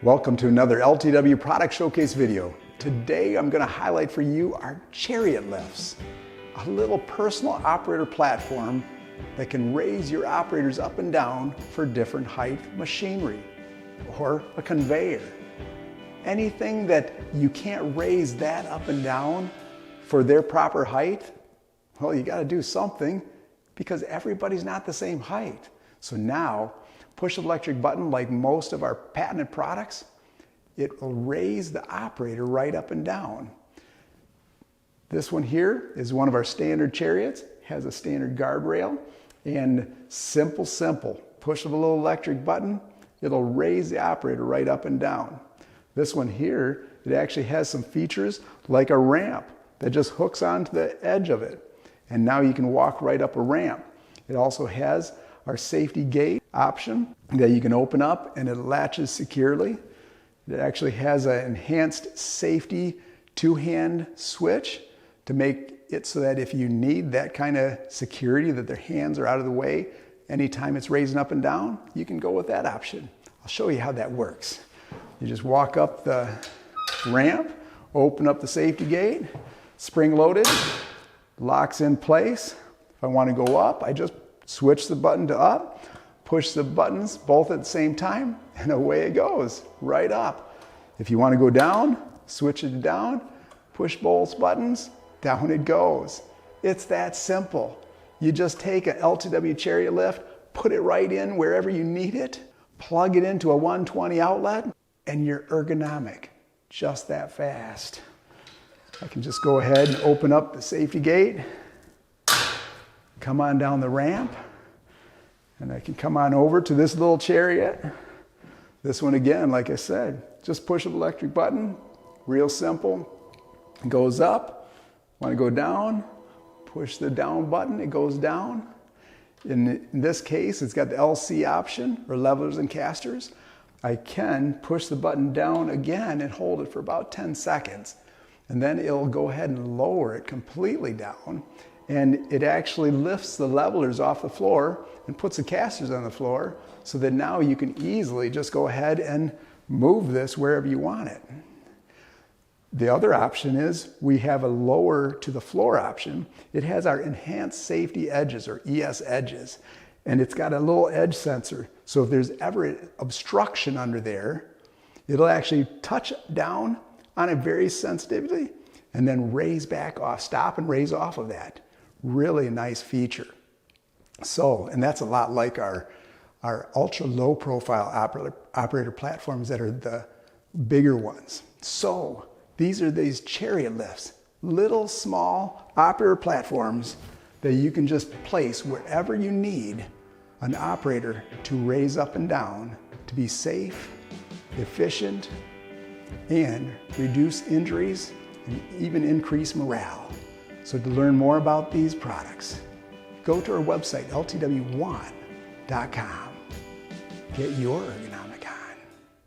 Welcome to another LTW product showcase video. Today I'm going to highlight for you our Chariot lifts, a little personal operator platform that can raise your operators up and down for different height machinery or a conveyor. Anything that you can't raise that up and down for their proper height, well, you got to do something because everybody's not the same height. So now, push the electric button like most of our patented products, it will raise the operator right up and down. This one here is one of our standard Chariots, has a standard guardrail, and simple. Push the little electric button, it'll raise the operator right up and down. This one here, it actually has some features like a ramp that just hooks onto the edge of it. And now you can walk right up a ramp. It also has our safety gate option that you can open up and it latches securely. It actually has an enhanced safety two-hand switch to make it so that if you need that kind of security, that their hands are out of the way anytime it's raising up and down, you can go with that option. I'll show you how that works. You just walk up the ramp, open up the safety gate, spring loaded, locks in place. If I want to go up, I just switch the button to up, push the buttons both at the same time, and away it goes, right up. If you want to go down, switch it to down, push both buttons, down it goes. It's that simple. You just take an LTW Chariot lift, put it right in wherever you need it, plug it into a 120 outlet, and you're ergonomic, just that fast. I can just go ahead and open up the safety gate, come on down the ramp, and I can come on over to this little Chariot. This one again, like I said, just push an electric button, real simple. It goes up. Want to go down, push the down button, it goes down. In this case, it's got the LC option, or levelers and casters. I can push the button down again and hold it for about 10 seconds. And then it'll go ahead and lower it completely down. And it actually lifts the levelers off the floor and puts the casters on the floor so that now you can easily just go ahead and move this wherever you want it. The other option is we have a lower to the floor option. It has our enhanced safety edges, or ES edges, and it's got a little edge sensor. So if there's ever obstruction under there, it'll actually touch down on it very sensitively and then raise back off, stop and raise off of that. Really nice feature. So, and that's a lot like our ultra low profile operator platforms that are the bigger ones. So these are these Chariot lifts, little small operator platforms that you can just place wherever you need an operator to raise up and down to be safe, efficient, and reduce injuries and even increase morale. So to learn more about these products, go to our website, ltw1.com. Get your ergonomics.